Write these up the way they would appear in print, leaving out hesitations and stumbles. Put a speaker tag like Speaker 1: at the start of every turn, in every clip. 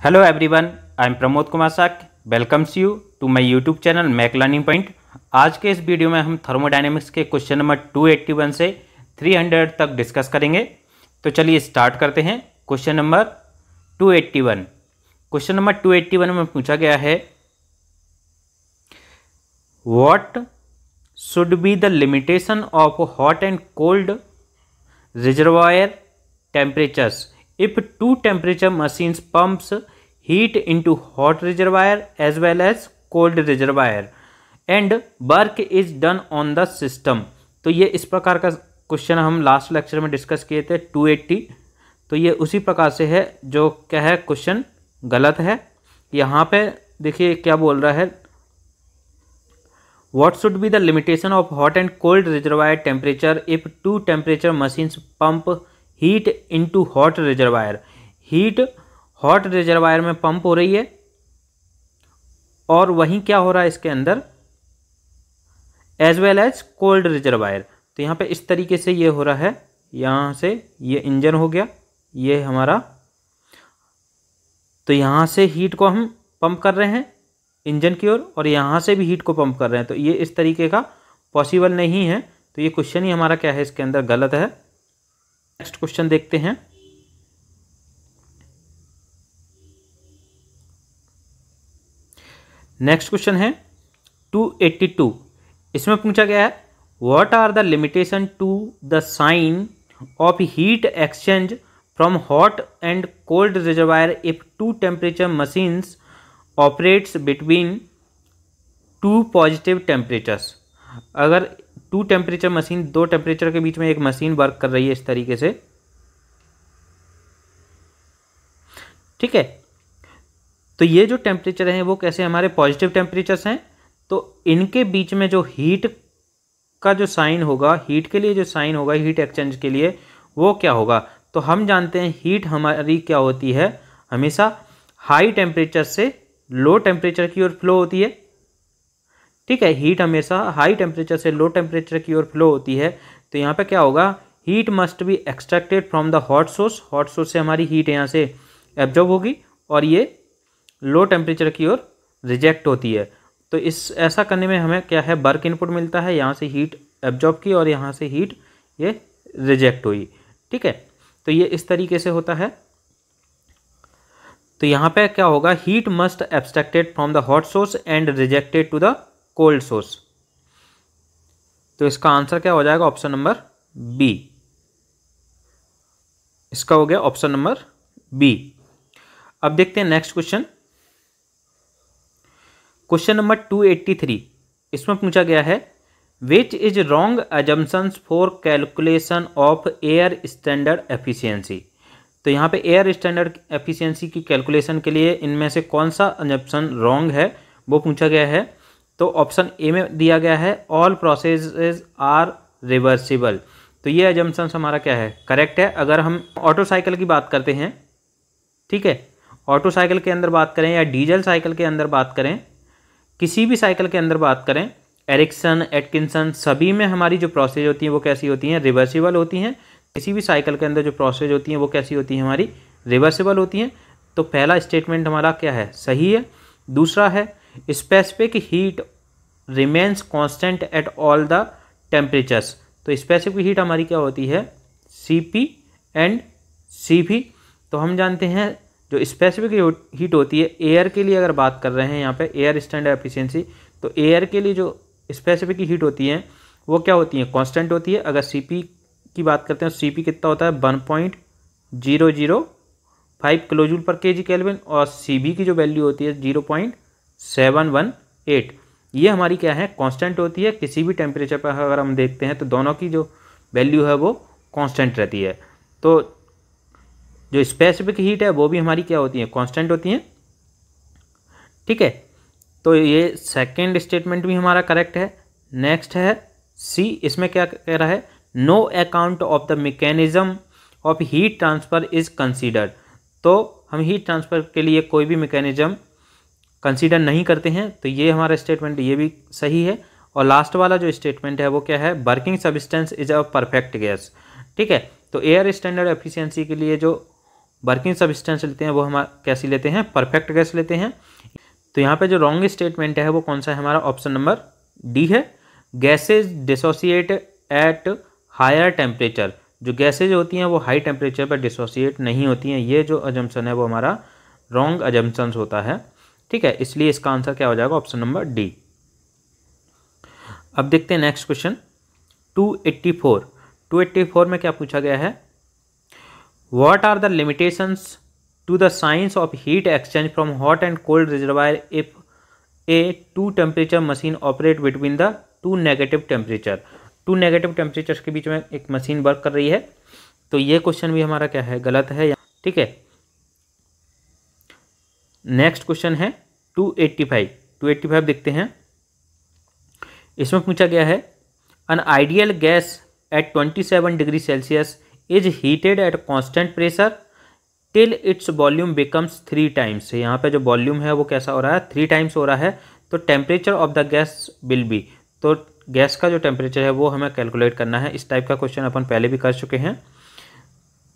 Speaker 1: Hello everyone, I am Pramod Kumar Sak. Welcomes you to my YouTube channel Mech Learning Point. आज के इस video में हम थर्मोडायनेमिक्स के क्वेश्चन नंबर 281 से 300 तक डिस्कस करेंगे। तो चलिए स्टार्ट करते हैं। Question number 281। क्वेश्चन नंबर 281 में पूछा गया है, what should be the limitation of hot and cold reservoir temperatures if two temperature machines pumps heat into hot reservoir as well as cold reservoir and work is done on the system। तो ये इस प्रकार का question हम last lecture में discuss किए थे 280। तो ये उसी प्रकार से है, जो क्या है क्वेश्चन गलत है। यहाँ पे देखिए क्या बोल रहा है, What should be the limitation of hot and cold reservoir temperature if two temperature machines pump heat into hot reservoir. Heat hot reservoir में पंप हो रही है और वहीं क्या हो रहा है इसके अंदर, as well as cold reservoir. तो यहाँ पे इस तरीके से ये हो रहा है, यहाँ से ये इंजन हो गया, ये हमारा, तो यहाँ से हीट को हम पंप कर रहे हैं इंजन की ओर और यहाँ से भी हीट को पंप कर रहे हैं। तो ये इस तरीके का पॉसिबल नहीं है। तो ये क्वेश्चन ही हमारा क्या है, इसके अंदर गलत है। नेक्स्ट क्वेश्चन देखते हैं। नेक्स्ट क्वेश्चन है 282। इसमें पूछा गया है, what are the limitation to the science of heat exchange from hot and cold reservoir if two temperature machines operates between two positive temperatures. अगर टू टेम्परेचर मशीन, दो temperature के बीच में एक मशीन वर्क कर रही है इस तरीके से, ठीक है। तो ये जो टेम्परेचर हैं वो कैसे हमारे पॉजिटिव टेम्परेचर्स हैं। तो इनके बीच में जो हीट का जो साइन होगा, हीट के लिए जो साइन होगा, हीट एक्सचेंज के लिए, वो क्या होगा। तो हम जानते हैं हीट हमारी क्या होती है, हमेशा हाई टेम्परेचर से लो टेम्परेचर की ओर फ्लो होती है, ठीक है। हीट हमेशा हाई टेम्परेचर से लो टेम्परेचर की ओर फ्लो होती है। तो यहाँ पे क्या होगा, heat must be extracted from the hot source. Hot source से हमारी हीट यहाँ से एब्जॉर्ब होगी और ये लो टेम्परेचर की ओर रिजेक्ट होती है। तो इस ऐसा करने में हमें क्या है, वर्क इनपुट मिलता है, यहाँ से हीट एब्जॉर्ब की और यहाँ से हीट ये रिजेक्ट हुई, ठीक है। तो ये इस तरीके से होता है। तो यहाँ पे क्या होगा, heat must abstracted from the hot source and rejected to the cold source. तो इसका आंसर क्या हो जाएगा, ऑप्शन नंबर बी। इसका हो गया ऑप्शन नंबर बी। अब देखते हैं नेक्स्ट क्वेश्चन। Question number 283। इसमें पूछा गया है, which is wrong assumptions for calculation of air standard efficiency. तो यहाँ पे एयर स्टैंडर्ड एफिशिएंसी की कैलकुलेशन के लिए इनमें से कौन सा अजम्पशन रॉन्ग है, वो पूछा गया है। तो ऑप्शन ए में दिया गया है, ऑल प्रोसेसेस आर रिवर्सिबल। तो ये अजम्पशन हमारा क्या है, करेक्ट है। अगर हम ऑटो साइकिल की बात करते हैं, ठीक है, ऑटो साइकिल के अंदर बात करें या डीजल साइकिल के अंदर बात करें, किसी भी साइकिल के अंदर बात करें, एरिक्सन, एटकिंसन, सभी में हमारी जो प्रोसेस होती हैं वो कैसी होती हैं, रिवर्सिबल होती हैं। किसी भी साइकिल के अंदर जो प्रोसेस होती हैं वो कैसी होती हैं, हमारी रिवर्सिबल होती हैं। तो पहला स्टेटमेंट हमारा क्या है, सही है। दूसरा है, specific heat remains constant at all the temperatures. तो स्पेसिफिक हीट हमारी क्या होती है, Cp एंड Cv। तो हम जानते हैं जो स्पेसिफिक हीट होती है एयर के लिए, अगर बात कर रहे हैं यहाँ पे एयर स्टैंडर्ड एफिशिएंसी, तो एयर के लिए जो स्पेसिफिक हीट होती है वो क्या होती है, कांस्टेंट होती है। अगर Cp की बात करते हैं, Cp कितना होता है, 1.005 किलोजूल पर केजी केल्विन, और Cv की जो वैल्यू होती है 0.718। ये हमारी क्या है, कांस्टेंट होती है। किसी भी टेम्परेचर पर अगर हम देखते हैं तो दोनों की जो वैल्यू है वो कांस्टेंट रहती है। तो जो स्पेसिफिक हीट है वो भी हमारी क्या होती है, कांस्टेंट होती है, ठीक है। तो ये सेकंड स्टेटमेंट भी हमारा करेक्ट है। नेक्स्ट है सी। इसमें क्या कह रहा है, no account of the mechanism of heat transfer is considered. तो हम हीट ट्रांसफ़र के लिए कोई भी मैकेनिज्म कंसीडर नहीं करते हैं। तो ये हमारा स्टेटमेंट ये भी सही है। और लास्ट वाला जो स्टेटमेंट है वो क्या है, working substance is a perfect gas, ठीक है। तो एयर स्टैंडर्ड एफिशिएंसी के लिए जो वर्किंग सब्सटेंस लेते हैं वो हम कैसी लेते हैं, परफेक्ट गैस लेते हैं। तो यहाँ पे जो रॉन्ग स्टेटमेंट है वो कौन सा है हमारा, ऑप्शन नंबर डी है। Gases dissociate at higher temperature, जो गैसेज होती हैं वो हाई टेम्परेचर पर डिसोसिएट नहीं होती हैं, ये जो अजम्पशन है वो हमारा रॉन्ग अजम्पशन होता है, ठीक है। इसलिए इसका आंसर क्या हो जाएगा, ऑप्शन नंबर डी। अब देखते हैं नेक्स्ट क्वेश्चन 284 में क्या पूछा गया है, what are the limitations to the science of heat exchange from hot and cold reservoir if a two temperature machine operate between the two negative temperature. Two negative temperatures के बीच में एक machine work कर रही है। तो ये question भी हमारा क्या है, गलत है, ठीक है। नेक्स्ट क्वेश्चन है 285 देखते हैं। इसमें पूछा गया है an ideal gas at 27 degree Celsius is heated eight constant pressure till its volume becomes 3 times. यहाँ पे जो वॉल्यूम है वो कैसा हो रहा है, 3 टाइम्स हो रहा है। तो temperature of the gas will be, तो गैस का जो टेम्परेचर है वो हमें कैलकुलेट करना है। इस टाइप का क्वेश्चन अपन पहले भी कर चुके हैं।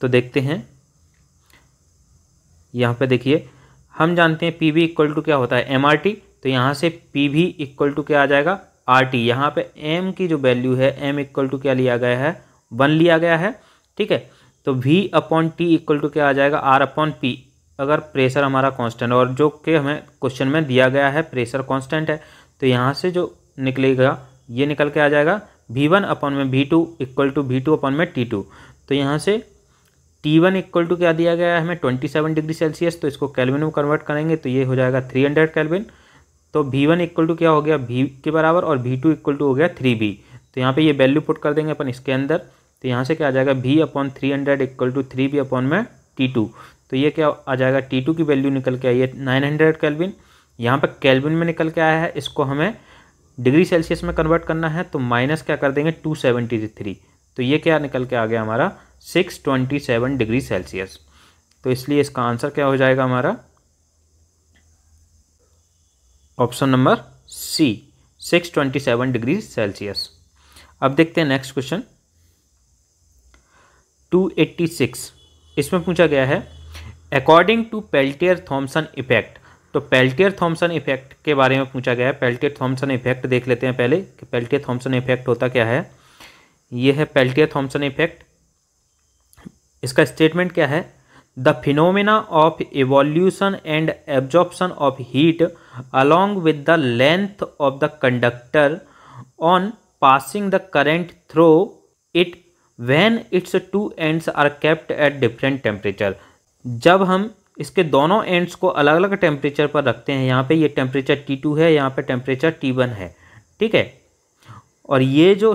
Speaker 1: तो देखते हैं, यहाँ पे देखिए हम जानते हैं PV इक्वल टू क्या होता है, MRT। तो यहाँ से PV इक्वल टू क्या आ जाएगा, RT। यहाँ पे M की जो वैल्यू है, M इक्वल टू क्या लिया गया है, 1 लिया गया है, ठीक है। तो V/T इक्वल टू क्या आ जाएगा, R/P। अगर प्रेशर हमारा कांस्टेंट, और जो कि हमें क्वेश्चन में दिया गया है प्रेशर कांस्टेंट है, तो यहाँ से जो निकलेगा ये निकल के आ जाएगा V1/V2 इक्वल टू V2/T2। तो यहाँ से T1 इक्वल टू क्या दिया गया है हमें, 27 डिग्री सेल्सियस। तो इसको केल्विन में कन्वर्ट करेंगे तो ये हो जाएगा 300 केल्विन। तो V1 इक्वल टू क्या हो गया, V के बराबर, और V2 इक्वल टू हो गया 3V। तो यहाँ पे ये वैल्यू पुट कर देंगे अपन इसके अंदर। तो यहाँ से क्या आ जाएगा, V/300 इक्वल टू 3V/T2। तो ये क्या आ जाएगा, T2 की वैल्यू निकल के आई है 900 केल्विन। यहाँ पर केल्विन में निकल के आया है, इसको हमें डिग्री सेल्सियस में कन्वर्ट करना है। तो माइनस क्या कर देंगे, 273। तो ये क्या निकल के आ गया हमारा, 627 डिग्री सेल्सियस। तो इसलिए इसका आंसर क्या हो जाएगा हमारा, option number C, 627 degree Celsius. अब देखते हैं नेक्स्ट क्वेश्चन 286। इसमें पूछा गया है according to Peltier Thomson effect. तो पेल्टियर थॉम्सन इफेक्ट के बारे में पूछा गया है। पेल्टियर थॉम्सन इफेक्ट देख लेते हैं पहले कि पेल्टियर थॉम्सन इफेक्ट होता क्या है। ये है पेल्टियर थॉम्सन इफेक्ट। इसका स्टेटमेंट क्या है, the phenomena of evolution and absorption of heat along with the length of the conductor on passing the current through it when its two ends are kept at different temperature. जब हम इसके दोनों ends को अलग अलग temperature पर रखते हैं, यहाँ पे ये टेम्परेचर T2 है, यहाँ पे टेम्परेचर T1 है, ठीक है। और ये जो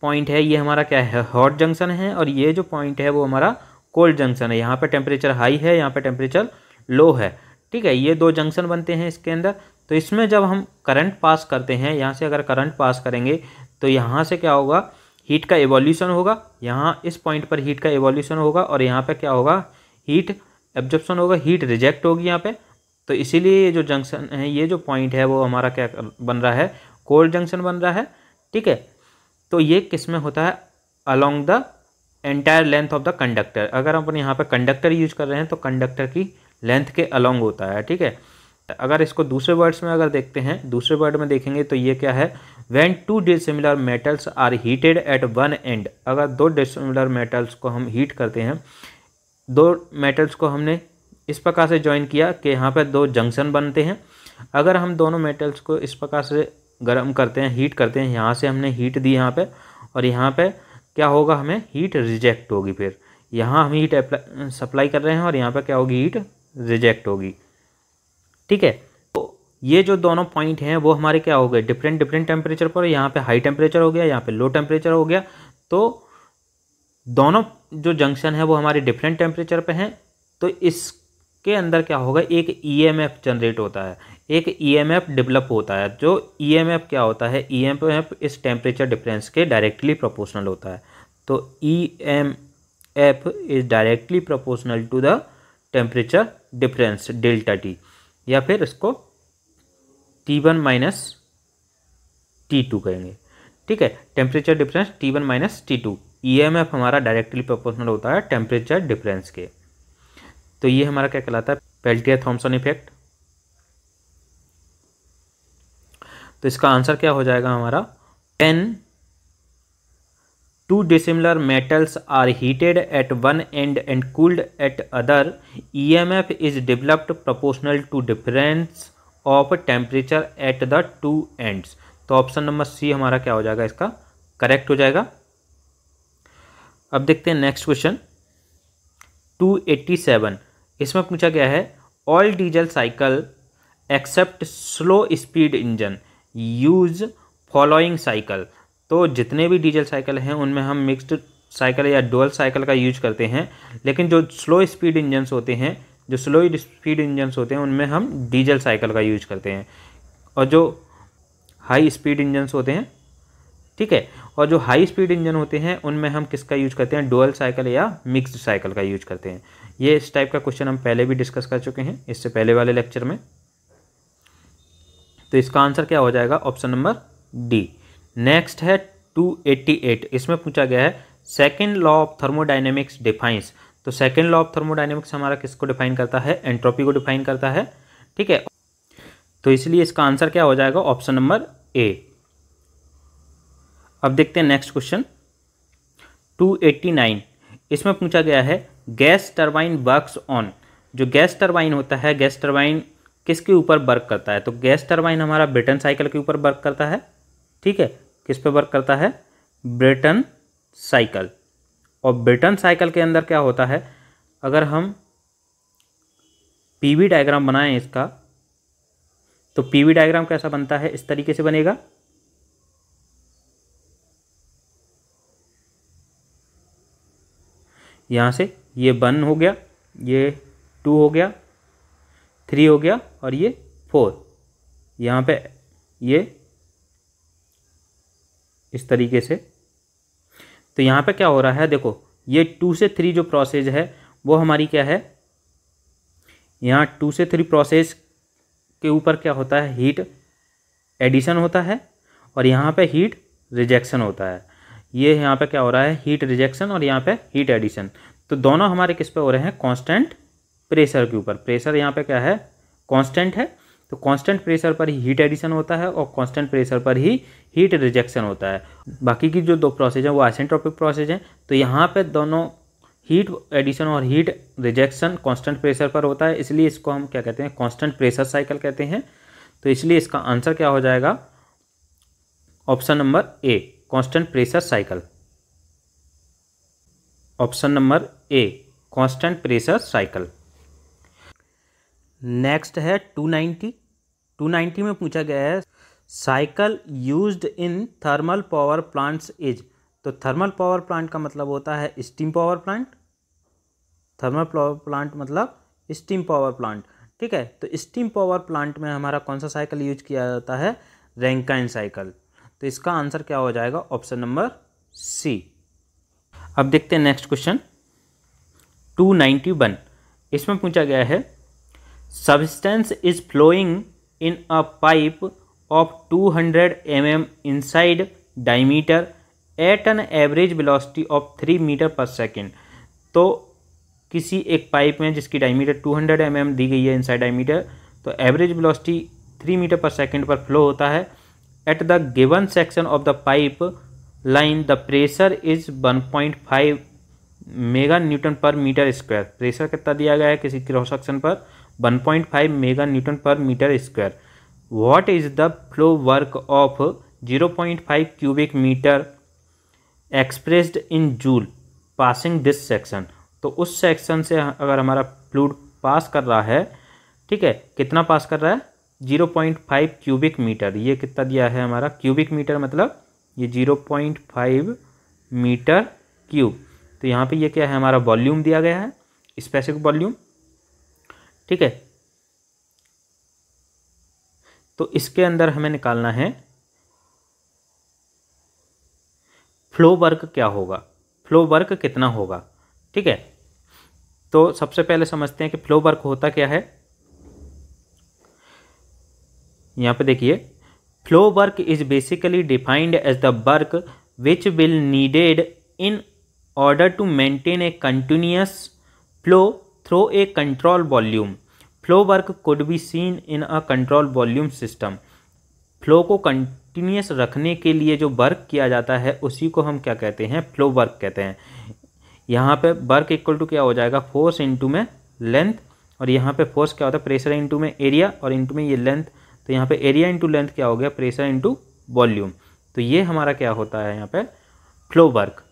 Speaker 1: पॉइंट है ये हमारा क्या है, हॉट जंक्शन है, और ये जो पॉइंट है वो हमारा कोल्ड जंक्शन है। यहाँ पे टेम्परेचर हाई है, यहाँ पे टेम्परेचर लो है, ठीक है। ये दो जंक्शन बनते हैं इसके अंदर। तो इसमें जब हम करंट पास करते हैं, यहाँ से अगर करंट पास करेंगे तो यहाँ से क्या होगा, हीट का एवोल्यूशन होगा। यहाँ इस पॉइंट पर हीट का एवोल्यूशन होगा, और यहाँ पे क्या होगा, हीट एब्जॉर्प्शन होगा, हीट रिजेक्ट होगी यहाँ पे। तो इसीलिए ये जो जंक्शन है, ये जो पॉइंट है वो हमारा क्या बन रहा है, कोल्ड जंक्शन बन रहा है, ठीक है। तो ये किस में होता है, along the entire length of the conductor. अगर अपन यहाँ पे कंडक्टर यूज कर रहे हैं तो कंडक्टर की लेंथ के अलोंग होता है, ठीक है। अगर इसको दूसरे वर्ड्स में अगर देखते हैं, दूसरे वर्ड में देखेंगे तो ये क्या है, when two dissimilar metals are heated at one end. अगर दो डिसिमिलर मेटल्स को हम हीट करते हैं, दो मेटल्स को हमने इस प्रकार से ज्वाइन किया कि यहाँ पे दो जंक्शन बनते हैं। अगर हम दोनों मेटल्स को इस प्रकार से गर्म करते हैं, हीट करते हैं, यहाँ से हमने हीट दी यहाँ पे, और यहाँ पे क्या होगा, हमें हीट रिजेक्ट होगी। फिर यहाँ हम हीट सप्लाई कर रहे हैं और यहाँ पे क्या होगी, हीट रिजेक्ट होगी, ठीक है। तो ये जो दोनों पॉइंट हैं वो हमारे क्या हो गए, डिफरेंट डिफरेंट टेम्परेचर पर। यहाँ पे हाई टेम्परेचर हो गया, यहाँ पे लो टेम्परेचर हो गया। तो दोनों जो जंक्शन है वो हमारे डिफरेंट टेम्परेचर पे हैं। तो इसके अंदर क्या होगा, एक EMF जनरेट होता है, एक EMF डेवलप होता है। जो EMF क्या होता है, EMF इस टेम्परेचर डिफरेंस के डायरेक्टली प्रोपोर्शनल होता है। तो EMF is directly proportional to the temperature difference delta T, या फिर इसको T1 माइनस T2 कहेंगे, ठीक है। Temperature difference T1 minus T2। EMF हमारा डायरेक्टली प्रोपोर्शनल होता है टेम्परेचर डिफरेंस के। तो ये हमारा क्या कहलाता है, पेल्टियर थॉम्सन इफेक्ट। तो इसका आंसर क्या हो जाएगा हमारा, when two dissimilar metals are heated at one end and cooled at other, EMF is developed proportional to difference of temperature at the two ends। तो ऑप्शन नंबर सी हमारा क्या हो जाएगा, इसका करेक्ट हो जाएगा। अब देखते हैं नेक्स्ट क्वेश्चन 287। इसमें पूछा गया है all diesel cycle except slow speed engine use following cycle. तो जितने भी डीजल साइकिल हैं उनमें हम मिक्स्ड साइकिल या डुअल साइकिल का यूज करते हैं, लेकिन जो स्लो स्पीड इंजन्स होते हैं उनमें हम डीजल साइकिल का यूज करते हैं, और जो हाई स्पीड इंजन्स होते हैं, ठीक है, और जो हाई स्पीड इंजन होते हैं उनमें हम किसका यूज करते हैं, डुअल साइकिल या मिक्स्ड साइकिल का यूज करते हैं। ये इस टाइप का क्वेश्चन हम पहले भी डिस्कस कर चुके हैं इससे पहले वाले लेक्चर में। तो इसका आंसर क्या हो जाएगा, ऑप्शन नंबर डी। नेक्स्ट है 288। इसमें पूछा गया है second law of thermodynamics defines. तो सेकेंड लॉ ऑफ थर्मोडायनेमिक्स हमारा किसको डिफाइन करता है, एंट्रोपी को डिफाइन करता है, ठीक है। तो इसलिए इसका आंसर क्या हो जाएगा, ऑप्शन नंबर ए। अब देखते हैं नेक्स्ट क्वेश्चन 289। इसमें पूछा गया है गैस टरबाइन वर्क्स ऑन। जो गैस टरबाइन होता है, गैस टरबाइन किसके ऊपर वर्क करता है, तो गैस टरबाइन हमारा ब्रेटन साइकिल के ऊपर वर्क करता है, ठीक है। किस पे वर्क करता है, ब्रेटन साइकिल। और ब्रेटन साइकिल के अंदर क्या होता है, अगर हम पीवी डायग्राम बनाएं इसका, तो पीवी डायग्राम कैसा बनता है, इस तरीके से बनेगा। यहां से ये 1 हो गया, ये 2 हो गया, 3 हो गया, और ये 4। यहाँ पे ये इस तरीके से। तो यहाँ पे क्या हो रहा है, देखो ये 2 से 3 जो प्रोसेस है वो हमारी क्या है, यहाँ 2 से 3 प्रोसेस के ऊपर क्या होता है, हीट एडिशन होता है, और यहाँ पे हीट रिजेक्शन होता है। ये यहाँ पे क्या हो रहा है, हीट रिजेक्शन, और यहाँ पे हीट एडिशन। तो दोनों हमारे किस पे हो रहे हैं, कांस्टेंट प्रेशर के ऊपर। प्रेशर यहाँ पे क्या है, कांस्टेंट है, तो कांस्टेंट प्रेशर पर ही हीट एडिशन होता है और कांस्टेंट प्रेशर पर ही हीट रिजेक्शन होता है। बाकी की जो 2 प्रोसेस हैं वो आइसेंट्रोपिक प्रोसेस हैं। तो यहाँ पे दोनों हीट एडिशन और हीट रिजेक्शन कांस्टेंट प्रेशर पर होता है, इसलिए इसको हम क्या कहते हैं, कांस्टेंट प्रेशर साइकिल कहते हैं। तो इसलिए इसका आंसर क्या हो जाएगा, ऑप्शन नंबर ए, constant pressure cycle. Option number ए, कांस्टेंट प्रेशर साइकिल। नेक्स्ट है 290 में पूछा गया है cycle used in thermal power plants is. तो थर्मल पावर प्लांट का मतलब होता है steam power plant. Thermal power plant मतलब स्टीम पावर प्लांट, ठीक है। तो स्टीम पावर प्लांट में हमारा कौन सा साइकिल यूज किया जाता है, रैंकाइन साइकिल। तो इसका आंसर क्या हो जाएगा, ऑप्शन नंबर सी। अब देखते हैं नेक्स्ट क्वेश्चन 291। इसमें पूछा गया है substance is flowing in a pipe of 200 mm inside diameter at an average velocity of 3 metre पर सेकेंड। तो किसी एक पाइप में जिसकी डायमीटर 200 mm दी गई है इनसाइड डायमीटर, तो एवरेज वेलोसिटी 3 मीटर पर सेकेंड पर फ्लो होता है। At the given section of the pipe line the pressure is 1.5 mega newton पर मीटर स्क्वायर। प्रेशर कितना दिया गया है किसी क्रॉस सेक्शन पर, 1.5 मेगा न्यूटन पर metre square. What is the flow work of 0.5 cubic metre expressed in joule passing this section. तो उस सेक्शन से अगर हमारा फ्लूइड पास कर रहा है, ठीक है, कितना पास कर रहा है, 0.5 क्यूबिक मीटर। ये कितना दिया है हमारा, क्यूबिक मीटर मतलब ये 0.5 मीटर क्यूब। तो यहाँ पे ये क्या है, हमारा वॉल्यूम दिया गया है, स्पेसिफिक वॉल्यूम, ठीक है। तो इसके अंदर हमें निकालना है फ्लो वर्क क्या होगा, फ्लो वर्क कितना होगा, ठीक है। तो सबसे पहले समझते हैं कि फ्लो वर्क होता क्या है। यहां पे देखिए, flow work is basically defined as the work which will needed in order to maintain a continuous flow through a control volume, flow work could be seen in a control volume system. Flow को continuous रखने के लिए जो work किया जाता है उसी को हम क्या कहते हैं, फ्लो वर्क कहते हैं। यहाँ पे वर्क इक्वल टू क्या हो जाएगा, फोर्स इनटू में लेंथ, और यहाँ पे फोर्स क्या होता है, प्रेशर इनटू में एरिया, और इनटू में ये लेंथ, तो यहाँ पे एरिया इनटू लेंथ क्या हो गया, प्रेशर इनटू वॉल्यूम। तो ये हमारा क्या होता है यहाँ पे, फ्लो वर्क।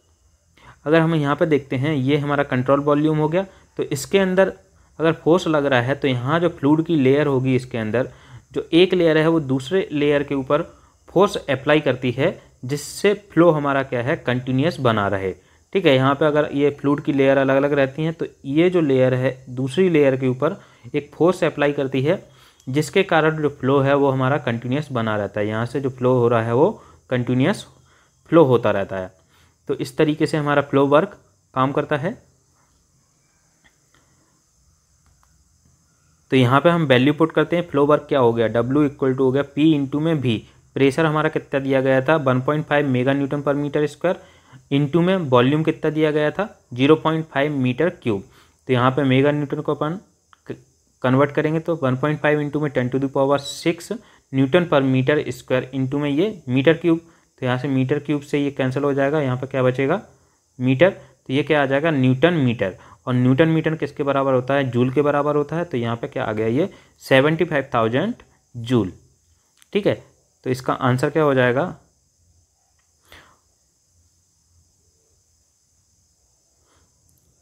Speaker 1: अगर हम यहाँ पे देखते हैं, ये हमारा कंट्रोल वॉल्यूम हो गया, तो इसके अंदर अगर फोर्स लग रहा है तो यहाँ जो फ्लूइड की लेयर होगी, इसके अंदर जो एक लेयर है वो दूसरे लेयर के ऊपर फोर्स अप्लाई करती है, जिससे फ्लो हमारा क्या है, कंटिन्यूस बना रहे। ठीक है, यहाँ पे अगर ये फ्लूइड की लेयर अलग अलग रहती हैं तो ये जो लेयर है दूसरी लेयर के ऊपर एक फोर्स अप्लाई करती है, जिसके कारण जो फ्लो है वो हमारा कंटिन्यूस बना रहता है। यहाँ से जो फ्लो हो रहा है वो कंटिन्यूस फ्लो होता रहता है। तो इस तरीके से हमारा फ्लो वर्क काम करता है। तो यहाँ पे हम वैल्यू पुट करते हैं, फ्लो वर्क क्या हो गया, W इक्वल टू हो गया P इंटू में V। प्रेशर हमारा कितना दिया गया था, 1.5 मेगा न्यूटन पर मीटर स्क्वायर, इंटू में वॉल्यूम कितना दिया गया था, 0.5 मीटर क्यूब। तो यहाँ पे मेगा न्यूटन को अपन कन्वर्ट करेंगे तो 1.5 इंटू में 10⁶ न्यूटन पर मीटर स्क्वायर, इंटू में ये मीटर क्यूब। तो यहाँ से मीटर क्यूब से ये कैंसिल हो जाएगा, यहाँ पे क्या बचेगा, मीटर। तो ये क्या आ जाएगा, न्यूटन मीटर। और न्यूटन मीटर किसके बराबर होता है, जूल के बराबर होता है। तो यहाँ पे क्या आ गया, ये 75,000 जूल। ठीक है, तो इसका आंसर क्या हो जाएगा,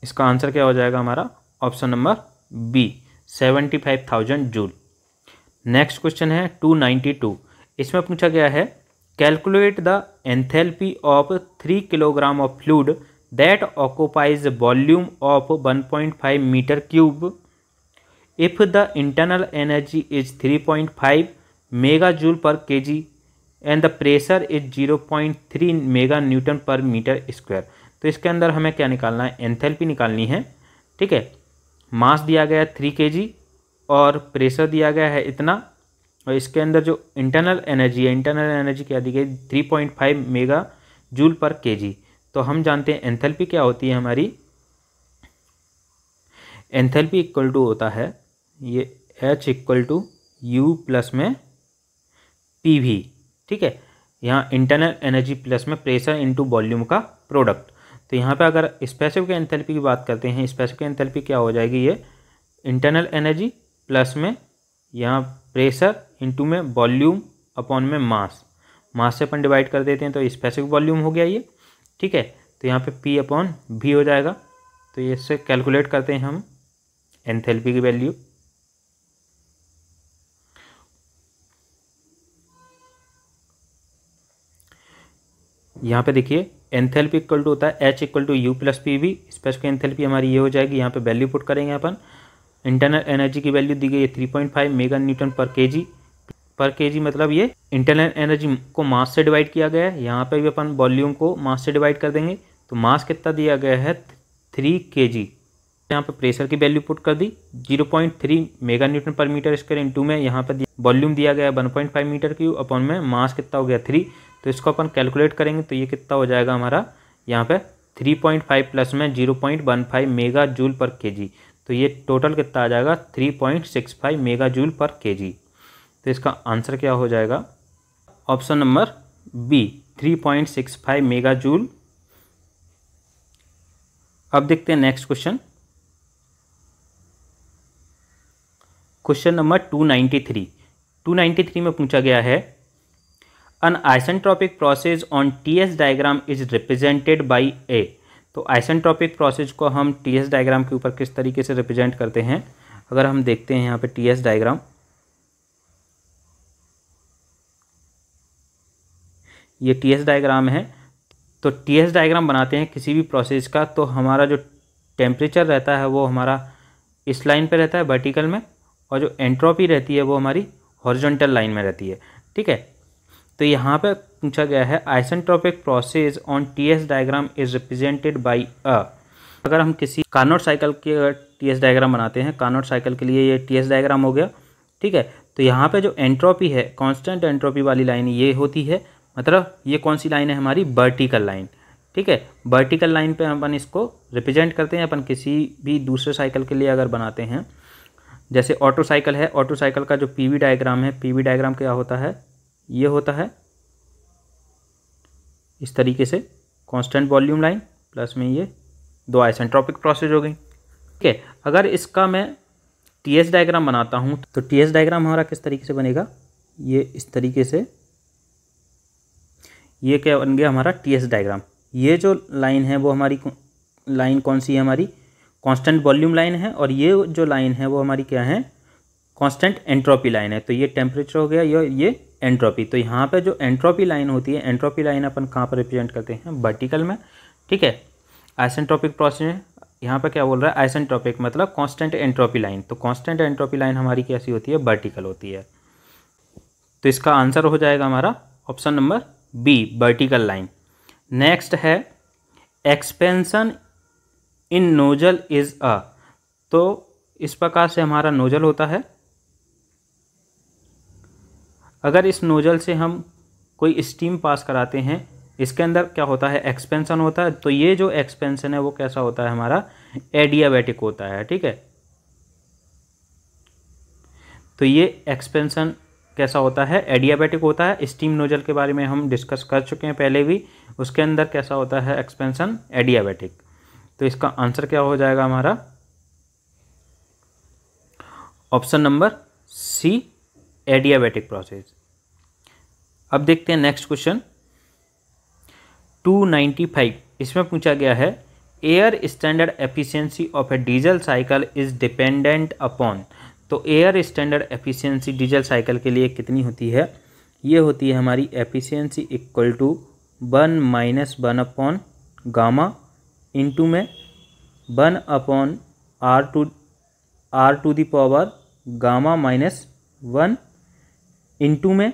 Speaker 1: इसका आंसर क्या हो जाएगा हमारा, option number B, 75,000 joule. Next question है 292। इसमें पूछा गया है, calculate the enthalpy of 3 kilogram of fluid that occupies volume of 1.5 metre cube if the internal energy is 3.5 mega joule पर KG and the pressure is 0.3 mega newton पर metre square. तो इसके अंदर हमें क्या निकालना है, एंथैल्पी निकालनी है। ठीक है, मास दिया गया है 3 kg और प्रेशर दिया गया है इतना, और इसके अंदर जो इंटरनल एनर्जी है, इंटरनल एनर्जी क्या दी गई, 3.5 मेगा जूल पर केजी। तो हम जानते हैं एंथैल्पी क्या होती है हमारी, एंथैल्पी इक्वल टू होता है ये H equal to U plus में PV। ठीक है, यहाँ इंटरनल एनर्जी प्लस में प्रेशर इनटू वॉल्यूम का प्रोडक्ट। तो यहाँ पे अगर स्पेसिफिक एंथैल्पी की बात करते हैं, स्पेसिफिक एंथैल्पी क्या हो जाएगी, ये इंटरनल एनर्जी प्लस में यहाँ प्रेशर इनटू में वॉल्यूम अपॉन में मास, मास से अपन डिवाइड कर देते हैं तो स्पेसिफिक वॉल्यूम हो गया ये। ठीक है, तो यहाँ पे P अपॉन V हो जाएगा। तो ये इससे कैलकुलेट करते हैं हम एंथैल्पी की वैल्यू। यहाँ पे देखिए एंथैल्पी इक्वल टू होता है H equal to U plus PV। Specific enthalpy हमारी ये हो जाएगी, यहाँ पे वैल्यू पुट करेंगे अपन। इंटरनल एनर्जी की वैल्यू दी गई है 3.5 मेगा न्यूटन पर केजी, पर केजी मतलब ये इंटरनल एनर्जी को मास से डिवाइड किया गया है। यहाँ पे भी अपन वॉल्यूम को मास से डिवाइड कर देंगे, तो मास कितना दिया गया है 3 kg। यहाँ पे प्रेशर की वैल्यू पुट कर दी 0.3 मेगा न्यूटन पर मीटर स्क्वायर, इंटू में यहाँ पे वॉल्यूम दिया गया है 1.5 मीटर क्यूब, अपॉन में मास कितना हो गया 3। तो इसको अपन कैलकुलेट करेंगे तो ये कितना हो जाएगा हमारा, यहाँ पे 3.5 प्लस में 0.15 मेगा जूल पर केजी। तो ये टोटल कितना आ जाएगा 3.65 मेगा जूल पर केजी। तो इसका आंसर क्या हो जाएगा, option number B, 3.65 mega joule. अब देखते हैं नेक्स्ट क्वेश्चन, क्वेश्चन नंबर 293। 293 में पूछा गया है, an isentropic process on TS diagram is represented by a. तो आइसेंट्रोपिक प्रोसेस को हम TS डायग्राम के ऊपर किस तरीके से रिप्रेजेंट करते हैं, अगर हम देखते हैं यहाँ पे TS डायग्राम, ये TS डायग्राम है। तो TS डायग्राम बनाते हैं किसी भी प्रोसेस का, तो हमारा जो टेम्परेचर रहता है वो हमारा इस लाइन पे रहता है वर्टिकल में, और जो एंट्रोपी रहती है वो हमारी हॉरिजॉन्टल लाइन में रहती है। ठीक है, तो यहाँ पे पूछा गया है isentropic process on TS diagram is represented by a. अगर हम किसी कार्नोट साइकिल के TS डायग्राम बनाते हैं, कार्नोट साइकिल के लिए ये TS डायग्राम हो गया। ठीक है, तो यहाँ पे जो एंट्रोपी है, कांस्टेंट एंट्रोपी वाली लाइन ये होती है, मतलब ये कौन सी लाइन है हमारी, वर्टिकल लाइन। ठीक है। वर्टिकल लाइन पे अपन इसको रिप्रेजेंट करते हैं। अपन किसी भी दूसरे साइकिल के लिए अगर बनाते हैं, जैसे ऑटो साइकिल है, ऑटो साइकिल का जो पीवी डायग्राम है, पीवी डायग्राम क्या होता है, ये होता है इस तरीके से, कांस्टेंट वॉल्यूम लाइन प्लस में ये दो आइसेंट्रोपिक प्रोसेस हो गई। ठीक है। अगर इसका मैं टीएस डायग्राम बनाता हूँ तो टीएस डायग्राम हमारा किस तरीके से बनेगा, ये इस तरीके से, ये क्या बन गया हमारा टीएस डायग्राम। ये जो लाइन है वो हमारी लाइन कौन सी है, हमारी कांस्टेंट वॉल्यूम लाइन है, और ये जो लाइन है वो हमारी क्या है, कांस्टेंट एंट्रोपी लाइन है। तो ये टेम्परेचर हो गया, ये एंट्रोपी। तो यहाँ पे जो एंट्रोपी लाइन होती है, एंट्रोपी लाइन अपन कहाँ पर रिप्रेजेंट करते हैं, वर्टिकल में। ठीक है। आइसेंट्रोपिक प्रोसेस में यहाँ पे क्या बोल रहा है, आइसेंट्रोपिक मतलब कांस्टेंट एंट्रोपी लाइन। तो कांस्टेंट एंट्रोपी लाइन हमारी कैसी होती है, वर्टिकल होती है। तो इसका आंसर हो जाएगा हमारा option number B, vertical line. Next है expansion in nozzle is a. तो इस प्रकार से हमारा नोजल होता है। अगर इस नोजल से हम कोई स्टीम पास कराते हैं, इसके अंदर क्या होता है, एक्सपेंशन होता है। तो ये जो एक्सपेंशन है वो कैसा होता है, हमारा एडियाबैटिक होता है। ठीक है। तो ये एक्सपेंशन कैसा होता है, एडियाबैटिक होता है। स्टीम नोजल के बारे में हम डिस्कस कर चुके हैं पहले भी, उसके अंदर कैसा होता है एक्सपेंशन, एडियाबैटिक। तो इसका आंसर क्या हो जाएगा हमारा option number C, adiabatic process. अब देखते हैं नेक्स्ट क्वेश्चन 295। इसमें पूछा गया है air standard efficiency of a diesel cycle is dependent upon. तो air standard efficiency diesel cycle के लिए कितनी होती है, ये होती है हमारी efficiency equal to 1 minus 1 upon gamma into में 1 upon r to the power gamma minus 1 into में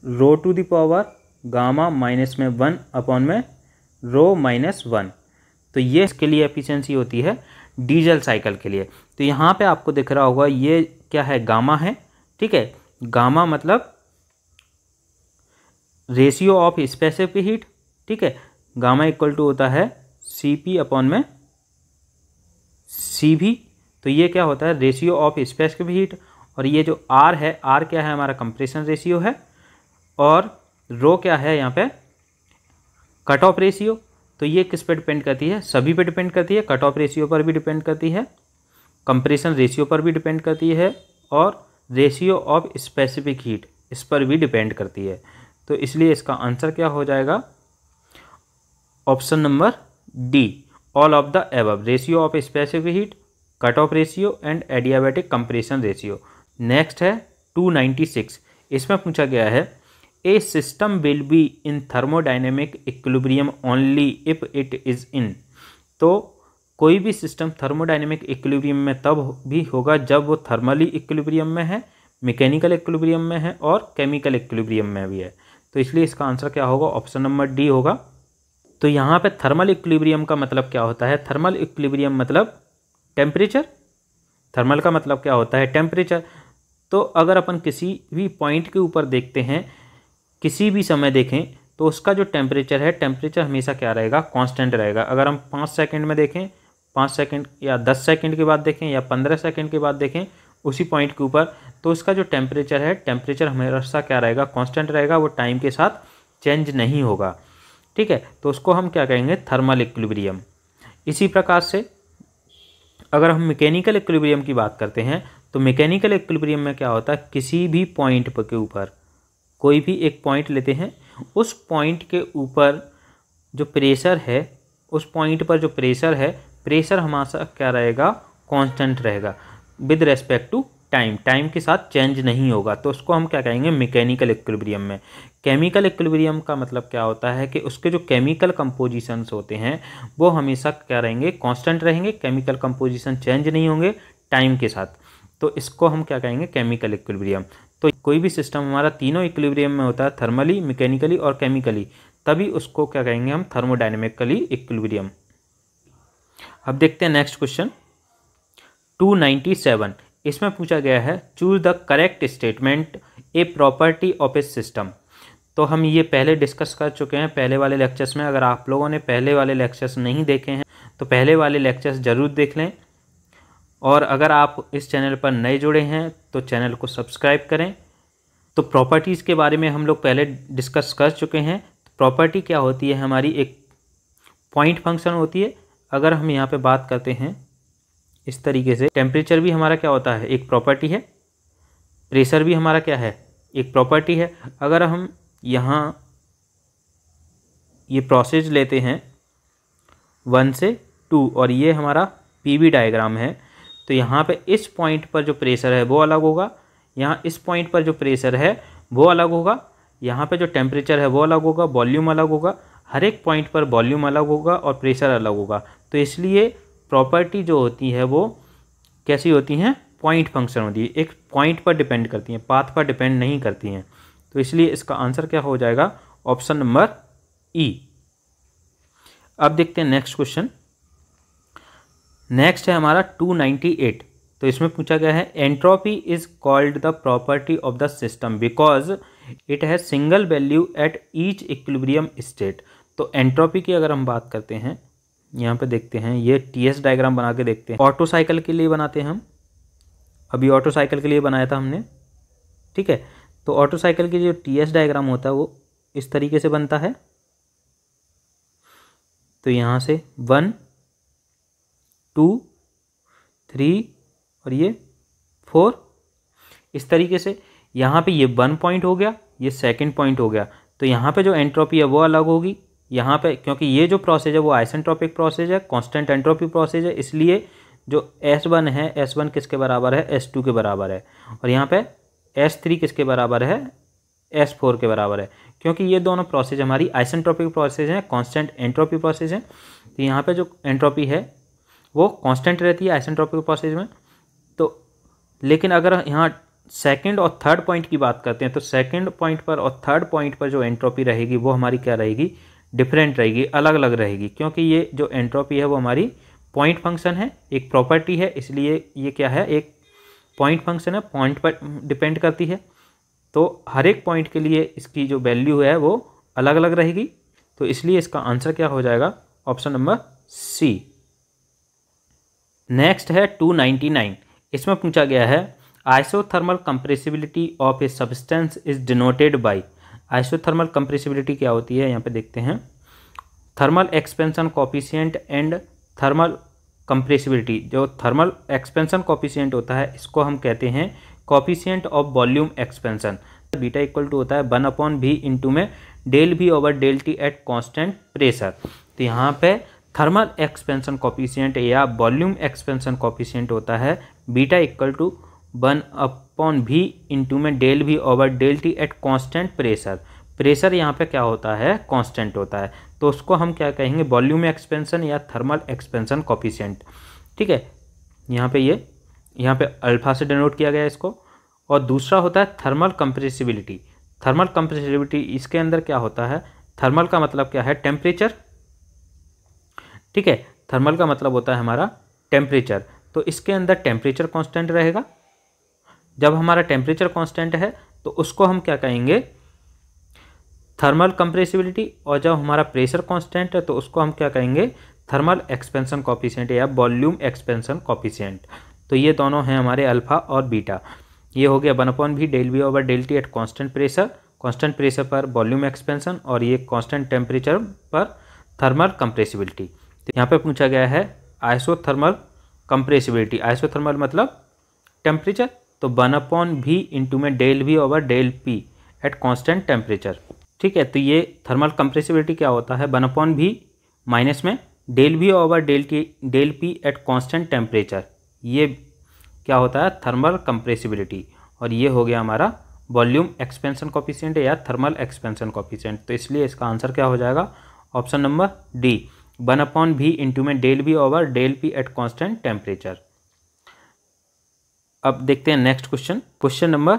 Speaker 1: rho to the power gamma minus में 1 अपॉन में रो माइनस 1। तो ये इसके लिए एफिशिएंसी होती है डीजल साइकिल के लिए। तो यहाँ पे आपको दिख रहा होगा ये क्या है, गामा है। ठीक है। गामा मतलब रेशियो ऑफ स्पेसिफिक हीट। ठीक है। गामा इक्वल टू होता है Cp अपॉन में Cv। तो ये क्या होता है, रेशियो ऑफ स्पेसिफिक हीट। और ये जो R है, R क्या है, हमारा कंप्रेशन रेशियो है। और रो क्या है यहाँ पे, कट ऑफ रेशियो। तो ये किस पे डिपेंड करती है, सभी पे डिपेंड करती है। कट ऑफ रेशियो पर भी डिपेंड करती है, कंप्रेशन रेशियो पर भी डिपेंड करती है, और रेशियो ऑफ स्पेसिफिक हीट इस पर भी डिपेंड करती है। तो इसलिए इसका आंसर क्या हो जाएगा, option number D, all of the above, ratio of specific heat, cut off ratio and adiabatic compression ratio. Next है 296। इसमें पूछा गया है a system will be in thermodynamic equilibrium only if it is in. तो कोई भी system thermodynamic equilibrium में तब भी होगा जब वो थर्मली इक्विलिब्रियम में है, मैकेनिकल इक्विलिब्रियम में है और केमिकल इक्विलिब्रियम में भी है। तो इसलिए इसका आंसर क्या होगा, ऑप्शन नंबर डी होगा। तो यहाँ पे थर्मल इक्विलिब्रियम का मतलब क्या होता है, थर्मल इक्विलिब्रियम मतलब टेम्परेचर। थर्मल का मतलब क्या होता है, टेम्परेचर। तो अगर अपन किसी भी पॉइंट के ऊपर देखते हैं, किसी भी समय देखें, तो उसका जो टेम्परेचर है, टेम्परेचर हमेशा क्या रहेगा, कांस्टेंट रहेगा। अगर हम 5 सेकंड में देखें, 5 सेकंड या 10 सेकंड के बाद देखें या 15 सेकंड के बाद देखें उसी पॉइंट के ऊपर, तो उसका जो टेम्परेचर है, टेम्परेचर हमेशा क्या रहेगा, कांस्टेंट रहेगा। वो टाइम के साथ चेंज नहीं होगा। ठीक है। तो उसको हम क्या कहेंगे, थर्मल इक्विलिब्रियम। इसी प्रकार से अगर हम मैकेनिकल इक्विलिब्रियम की बात करते हैं, तो मैकेनिकल इक्विलिब्रियम में क्या होता है, किसी भी पॉइंट के ऊपर, कोई भी एक पॉइंट लेते हैं, उस पॉइंट के ऊपर जो प्रेशर है, उस पॉइंट पर जो प्रेशर है, प्रेशर हमारा क्या रहेगा, कांस्टेंट रहेगा with respect to time, time के साथ चेंज नहीं होगा। तो उसको हम क्या कहेंगे, मैकेनिकल इक्विलिब्रियम में। केमिकल इक्विलिब्रियम का मतलब क्या होता है कि उसके जो केमिकल कंपोजिशंस होते हैं वो हमेशा क्या रहेंगे, कांस्टेंट रहेंगे। केमिकल कंपोजिशन चेंज नहीं होंगे टाइम के साथ। तो इसको हम क्या कहेंगे, केमिकल इक्विलिब्रियम। तो कोई भी सिस्टम हमारा तीनों इक्विलिब्रियम में होता है, थर्मली, मैकेनिकली और केमिकली, तभी उसको क्या कहेंगे हम, थर्मोडायनेमिकली इक्विलिब्रियम। अब देखते हैं नेक्स्ट क्वेश्चन 297। इसमें पूछा गया है choose the correct statement a property of A system. तो हम ये पहले डिस्कस कर चुके हैं पहले वाले लेक्चर्स में। अगर आप लोगों ने पहले वाले लेक्चर्स नहीं देखे हैं तो पहले वाले लेक्चर्स ज़रूर देख लें, और अगर आप इस चैनल पर नए जुड़े हैं तो चैनल को सब्सक्राइब करें। तो प्रॉपर्टीज़ के बारे में हम लोग पहले डिस्कस कर चुके हैं। प्रॉपर्टी क्या होती है हमारी, एक पॉइंट फंक्शन होती है। अगर हम यहाँ पे बात करते हैं इस तरीके से, टेम्परेचर भी हमारा क्या होता है, एक प्रॉपर्टी है। प्रेशर भी हमारा क्या है, एक प्रॉपर्टी है। अगर हम यहाँ ये प्रोसेस लेते हैं 1 से 2 और ये हमारा पीवी डायग्राम है, तो यहाँ पे इस पॉइंट पर जो प्रेशर है वो अलग होगा, यहाँ इस पॉइंट पर जो प्रेशर है वो अलग होगा, यहाँ पे जो टेम्परेचर है वो अलग होगा, वॉल्यूम अलग होगा। हर एक पॉइंट पर वॉल्यूम अलग होगा और प्रेशर अलग होगा। तो इसलिए प्रॉपर्टी जो होती है वो कैसी होती हैं, पॉइंट फंक्शन होती है, एक पॉइंट पर डिपेंड करती हैं, पाथ पर डिपेंड नहीं करती हैं। तो इसलिए इसका आंसर क्या हो जाएगा, ऑप्शन नंबर ई। अब देखते हैं नेक्स्ट क्वेश्चन। नेक्स्ट है हमारा 298। तो इसमें पूछा गया है entropy is called the property of the system because it has single value at each equilibrium state. तो एंट्रोपी की अगर हम बात करते हैं, यहाँ पे देखते हैं, ये टीएस डायग्राम बना के देखते हैं। ऑटो साइकिल के लिए बनाते हैं हम, अभी ऑटो साइकिल के लिए बनाया था हमने, ठीक है। तो ऑटो साइकिल की जो टीएस डायग्राम होता है वो इस तरीके से बनता है। तो यहाँ से 1 2 3 और ये 4 इस तरीके से। यहाँ पे ये 1 पॉइंट हो गया, ये सेकंड पॉइंट हो गया। तो यहाँ पे जो एंट्रोपी है वो अलग होगी यहाँ पे, क्योंकि ये जो प्रोसेस है वो आइसेंट्रोपिक प्रोसेस है, कांस्टेंट एंट्रोपी प्रोसेस है। इसलिए जो S1 है, S1 किसके बराबर है, S2 के बराबर है। और यहाँ पे S3 किसके बराबर है, S4 के बराबर है। क्योंकि ये दोनों प्रोसेस हमारी आइसेंट्रोपिक प्रोसेस हैं, कांस्टेंट एंट्रोपी प्रोसेस हैं। तो यहाँ पे जो एंट्रोपी है वो कांस्टेंट रहती है आइसेंट्रोपिक प्रोसेस में। तो लेकिन अगर यहाँ सेकंड और थर्ड पॉइंट की बात करते हैं तो सेकंड पॉइंट पर और थर्ड पॉइंट पर जो एंट्रोपी रहेगी वो हमारी क्या रहेगी, डिफरेंट रहेगी, अलग अलग रहेगी। क्योंकि ये जो एंट्रोपी है वो हमारी पॉइंट फंक्शन है, एक प्रॉपर्टी है, इसलिए ये क्या है, एक पॉइंट फंक्शन है, पॉइंट पर डिपेंड करती है। तो हर एक पॉइंट के लिए इसकी जो वैल्यू है वो अलग अलग रहेगी। तो इसलिए इसका आंसर क्या हो जाएगा, ऑप्शन नंबर सी। नेक्स्ट है 299। इसमें पूछा गया है isothermal compressibility of a substance is denoted by. Isothermal compressibility क्या होती है, यहाँ पे देखते हैं। Thermal expansion coefficient and thermal compressibility. जो थर्मल एक्सपेंशन कोफिशिएंट होता है इसको हम कहते हैं coefficient of volume expansion. Beta equal to होता है 1/v इंटू में del v over del T at constant pressure. तो यहाँ पे थर्मल एक्सपेंशन कोफिशिएंट या वॉल्यूम एक्सपेंशन कोफिशिएंट होता है beta equal to 1/v into में del v over del T at constant pressure. Pressure यहाँ पे क्या होता है, कांस्टेंट होता है। तो उसको हम क्या कहेंगे, वॉल्यूम एक्सपेंशन या थर्मल एक्सपेंशन कोफिशिएंट, ठीक है। यहाँ पे अल्फा से डिनोट किया गया है इसको। और दूसरा होता है थर्मल कंप्रेसिबिलिटी। थर्मल कंप्रेसिबिलिटी इसके अंदर क्या होता है, थर्मल का मतलब क्या है, टेम्परेचर, ठीक है। थर्मल का मतलब होता है हमारा टेम्परेचर। तो इसके अंदर टेम्परेचर कांस्टेंट रहेगा। जब हमारा टेम्परेचर कांस्टेंट है तो उसको हम क्या कहेंगे, थर्मल कंप्रेसिबिलिटी। और जब हमारा प्रेशर कांस्टेंट है तो उसको हम क्या कहेंगे, थर्मल एक्सपेंशन कोफिशिएंट या वॉल्यूम एक्सपेंशन कोफिशिएंट। तो ये दोनों हैं हमारे अल्फा और बीटा। ये हो गया 1/v del v over del T at constant pressure पर वॉल्यूम एक्सपेंशन, और ये कांस्टेंट टेम्परेचर पर थर्मल कंप्रेसिबिलिटी। तो यहाँ पे पूछा गया है आइसोथर्मल कंप्रेसिबिलिटी। आइसोथर्मल मतलब टेम्परेचर, तो 1/v इंटू में del v over del p at constant temperature, ठीक है। तो ये थर्मल कंप्रेसिबिलिटी क्या होता है, 1/v माइनस में del v over del p at constant temperature. ये क्या होता है, थर्मल कंप्रेसिबिलिटी। और ये हो गया हमारा वॉल्यूम एक्सपेंशन कोफिशिएंट या थर्मल एक्सपेंशन कोफिशिएंट। तो इसलिए इसका आंसर क्या हो जाएगा, option number D, 1/v into में del v over del p at constant temperature. अब देखते हैं नेक्स्ट क्वेश्चन, क्वेश्चन नंबर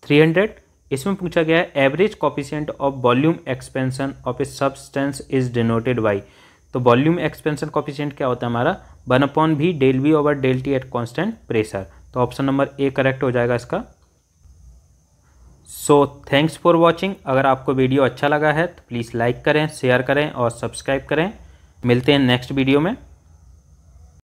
Speaker 1: 300। इसमें पूछा गया है average coefficient of volume expansion of a substance is denoted by. तो वॉल्यूम एक्सपेंशन कोफिशिएंट क्या होता है हमारा, 1/v del v over del T at constant pressure. तो ऑप्शन नंबर ए करेक्ट हो जाएगा इसका। So thanks for watching. अगर आपको वीडियो अच्छा लगा है तो प्लीज़ लाइक करें, शेयर करें और सब्सक्राइब करें। मिलते हैं नेक्स्ट वीडियो में।